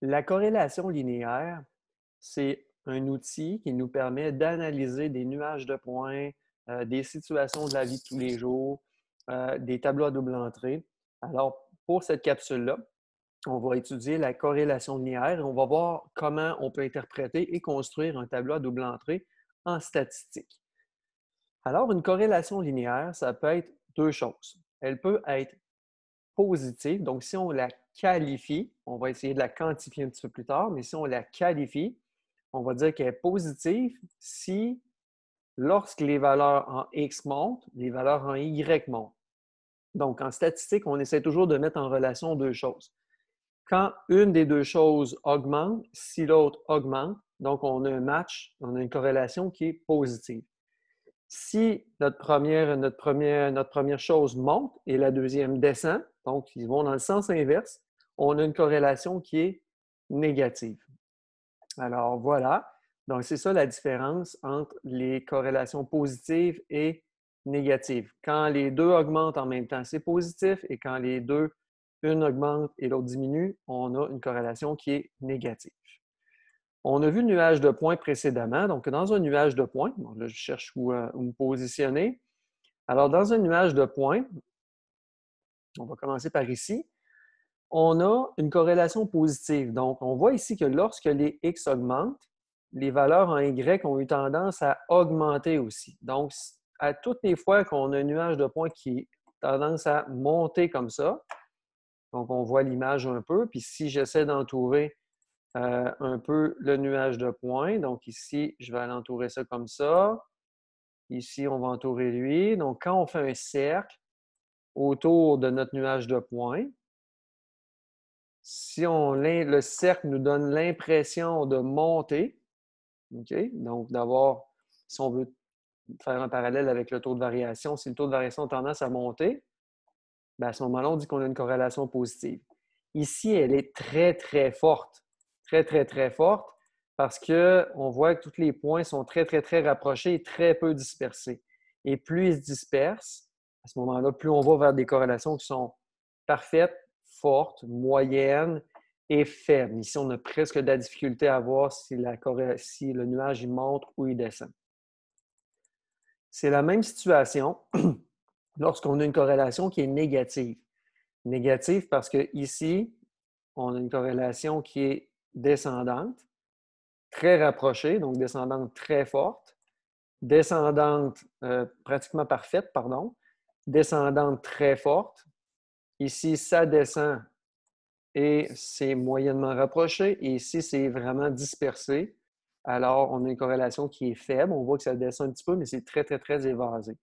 La corrélation linéaire, c'est un outil qui nous permet d'analyser des nuages de points, des situations de la vie de tous les jours, des tableaux à double entrée. Alors, pour cette capsule-là, on va étudier la corrélation linéaire et on va voir comment on peut interpréter et construire un tableau à double entrée en statistique. Alors, une corrélation linéaire, ça peut être deux choses. Elle peut être positive. Donc, si on la qualifie, on va essayer de la quantifier un petit peu plus tard, mais si on la qualifie, on va dire qu'elle est positive si, lorsque les valeurs en X montent, les valeurs en Y montent. Donc, en statistique, on essaie toujours de mettre en relation deux choses. Quand une des deux choses augmente, si l'autre augmente, donc on a un match, on a une corrélation qui est positive. Si notre première chose monte et la deuxième descend, donc ils vont dans le sens inverse, on a une corrélation qui est négative. Alors voilà, donc c'est ça la différence entre les corrélations positives et négatives. Quand les deux augmentent en même temps, c'est positif, et quand les deux, une augmente et l'autre diminue, on a une corrélation qui est négative. On a vu le nuage de points précédemment. Donc, dans un nuage de points, bon, là, je cherche où me positionner. Alors, dans un nuage de points, on va commencer par ici, on a une corrélation positive. Donc, on voit ici que lorsque les X augmentent, les valeurs en Y ont eu tendance à augmenter aussi. Donc, à toutes les fois qu'on a un nuage de points qui a tendance à monter comme ça, donc on voit l'image un peu, puis si j'essaie d'entourer un peu le nuage de points. Donc ici, je vais l'entourer ça comme ça. Ici, on va entourer lui. Donc, quand on fait un cercle autour de notre nuage de points, si le cercle nous donne l'impression de monter, OK? Donc, d'avoir, si on veut faire un parallèle avec le taux de variation, si le taux de variation a tendance à monter, bien, à ce moment-là, on dit qu'on a une corrélation positive. Ici, elle est très, très forte. Très, très, très forte parce qu'on voit que tous les points sont très, très, très rapprochés et très peu dispersés. Et plus ils se dispersent, à ce moment-là, plus on va vers des corrélations qui sont parfaites, fortes, moyennes et faibles. Ici, on a presque de la difficulté à voir si le nuage il monte ou il descend. C'est la même situation lorsqu'on a une corrélation qui est négative. Négative parce que ici, on a une corrélation qui est descendante, très rapprochée, donc descendante très forte, descendante pratiquement parfaite, pardon, descendante très forte. Ici, ça descend et c'est moyennement rapproché. Et ici, c'est vraiment dispersé. Alors, on a une corrélation qui est faible. On voit que ça descend un petit peu, mais c'est très, très, très évasé.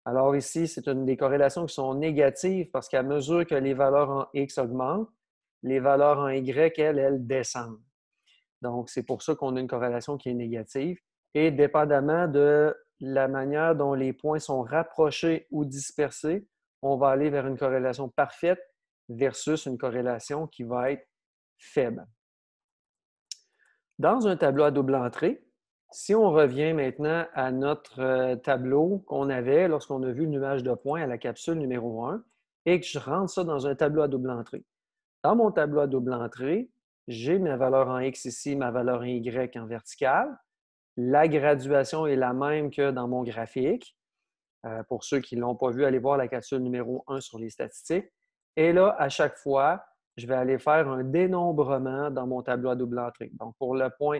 Alors ici, c'est une des corrélations qui sont négatives parce qu'à mesure que les valeurs en X augmentent, les valeurs en Y, elles descendent. Donc, c'est pour ça qu'on a une corrélation qui est négative. Et dépendamment de la manière dont les points sont rapprochés ou dispersés, on va aller vers une corrélation parfaite versus une corrélation qui va être faible. Dans un tableau à double entrée, si on revient maintenant à notre tableau qu'on avait lorsqu'on a vu le nuage de points à la capsule numéro 1 et que je rentre ça dans un tableau à double entrée. Dans mon tableau à double entrée, j'ai ma valeur en X ici, ma valeur en Y en verticale. La graduation est la même que dans mon graphique. Pour ceux qui ne l'ont pas vu, allez voir la capsule numéro 1 sur les statistiques. Et là, à chaque fois, je vais aller faire un dénombrement dans mon tableau à double entrée. Donc, pour le point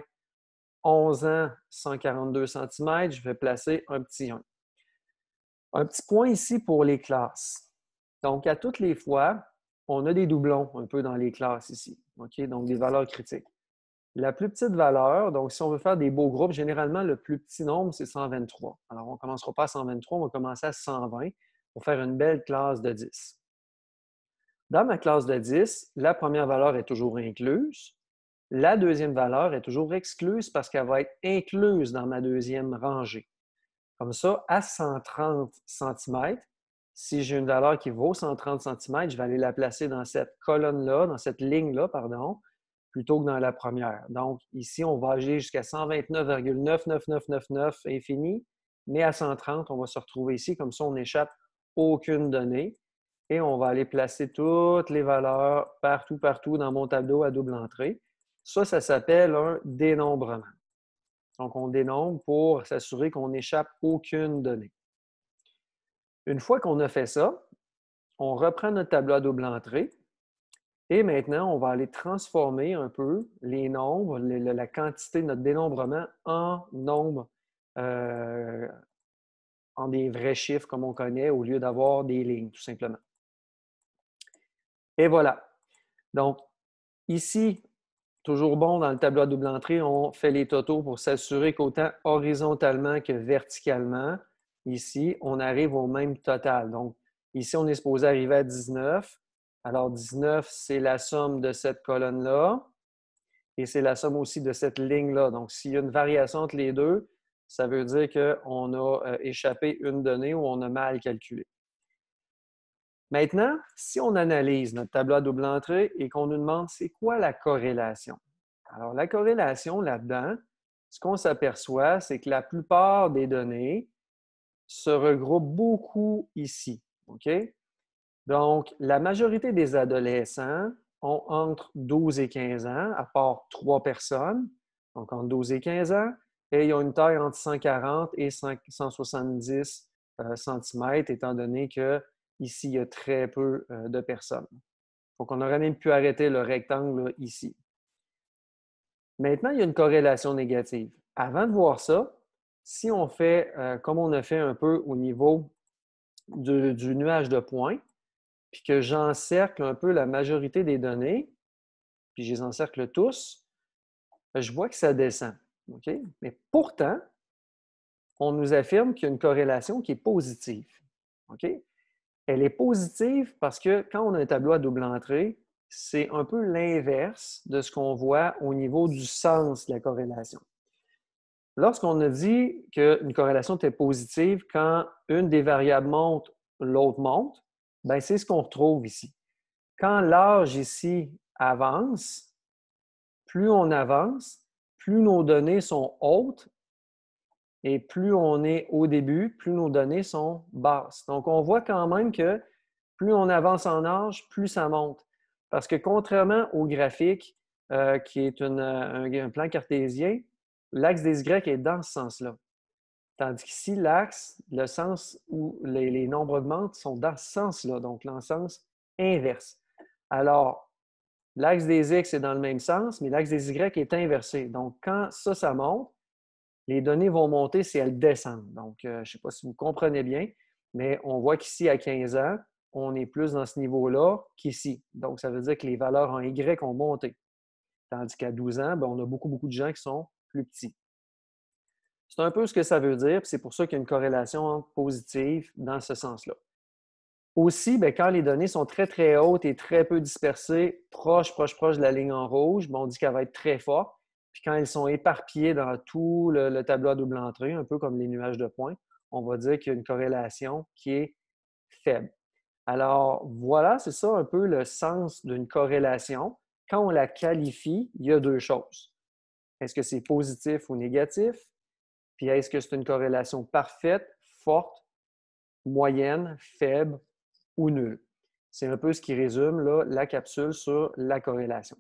11 ans, 142 cm, je vais placer un petit 1. Un petit point ici pour les classes. Donc, à toutes les fois, on a des doublons un peu dans les classes ici. OK? Donc, des valeurs critiques. La plus petite valeur, donc si on veut faire des beaux groupes, généralement, le plus petit nombre, c'est 123. Alors, on ne commencera pas à 123, on va commencer à 120 pour faire une belle classe de 10. Dans ma classe de 10, la première valeur est toujours incluse. La deuxième valeur est toujours excluse parce qu'elle va être incluse dans ma deuxième rangée. Comme ça, à 130 cm, si j'ai une valeur qui vaut 130 cm, je vais aller la placer dans cette colonne-là, dans cette ligne-là, pardon, plutôt que dans la première. Donc, ici, on va agir jusqu'à 129,99999 infini, mais à 130, on va se retrouver ici. Comme ça, on n'échappe aucune donnée. et on va aller placer toutes les valeurs partout, partout dans mon tableau à double entrée. Ça s'appelle un dénombrement. Donc, on dénombre pour s'assurer qu'on n'échappe aucune donnée. Une fois qu'on a fait ça, on reprend notre tableau à double entrée et maintenant, on va aller transformer un peu les nombres, la quantité de notre dénombrement en nombres, en des vrais chiffres comme on connaît, au lieu d'avoir des lignes, tout simplement. Et voilà. Donc, ici, toujours bon, dans le tableau à double entrée, on fait les totaux pour s'assurer qu'autant horizontalement que verticalement, ici, on arrive au même total. Donc, ici, on est supposé arriver à 19. Alors, 19, c'est la somme de cette colonne-là et c'est la somme aussi de cette ligne-là. Donc, s'il y a une variation entre les deux, ça veut dire qu'on a échappé une donnée ou on a mal calculé. Maintenant, si on analyse notre tableau à double entrée et qu'on nous demande c'est quoi la corrélation? Alors, la corrélation là-dedans, ce qu'on s'aperçoit, c'est que la plupart des données se regroupent beaucoup ici. OK? Donc, la majorité des adolescents ont entre 12 et 15 ans, à part 3 personnes, donc entre 12 et 15 ans, et ils ont une taille entre 140 et 170 cm, étant donné qu'ici, il y a très peu de personnes. Donc, on aurait même pu arrêter le rectangle là, ici. Maintenant, il y a une corrélation négative. Avant de voir ça, si on fait comme on a fait un peu au niveau du nuage de points, puis que j'encercle un peu la majorité des données, puis je les encercle tous, je vois que ça descend. OK? Mais pourtant, on nous affirme qu'il y a une corrélation qui est positive. OK? Elle est positive parce que quand on a un tableau à double entrée, c'est un peu l'inverse de ce qu'on voit au niveau du sens de la corrélation. Lorsqu'on a dit qu'une corrélation était positive, quand une des variables monte, l'autre monte, bien, c'est ce qu'on retrouve ici. Quand l'âge ici avance, plus on avance, plus nos données sont hautes et plus on est au début, plus nos données sont basses. Donc, on voit quand même que plus on avance en âge, plus ça monte. Parce que contrairement au graphique, qui est un plan cartésien, l'axe des Y est dans ce sens-là. Tandis qu'ici, l'axe, le sens où les nombres augmentent sont dans ce sens-là, donc dans le sens inverse. Alors, l'axe des X est dans le même sens, mais l'axe des Y est inversé. Donc, quand ça monte, les données vont monter si elles descendent. Donc, je ne sais pas si vous comprenez bien, mais on voit qu'ici, à 15 ans, on est plus dans ce niveau-là qu'ici. Donc, ça veut dire que les valeurs en Y ont monté. Tandis qu'à 12 ans, bien, on a beaucoup, beaucoup de gens qui sont plus petits. C'est un peu ce que ça veut dire, c'est pour ça qu'il y a une corrélation positive dans ce sens-là. Aussi, bien, quand les données sont très, très hautes et très peu dispersées, proche de la ligne en rouge, bien, on dit qu'elle va être très forte. Puis quand elles sont éparpillées dans tout le tableau à double entrée, un peu comme les nuages de points, on va dire qu'il y a une corrélation qui est faible. Alors, voilà, c'est ça un peu le sens d'une corrélation. Quand on la qualifie, il y a deux choses. Est-ce que c'est positif ou négatif? Puis est-ce que c'est une corrélation parfaite, forte, moyenne, faible ou nulle? C'est un peu ce qui résume là, la capsule sur la corrélation.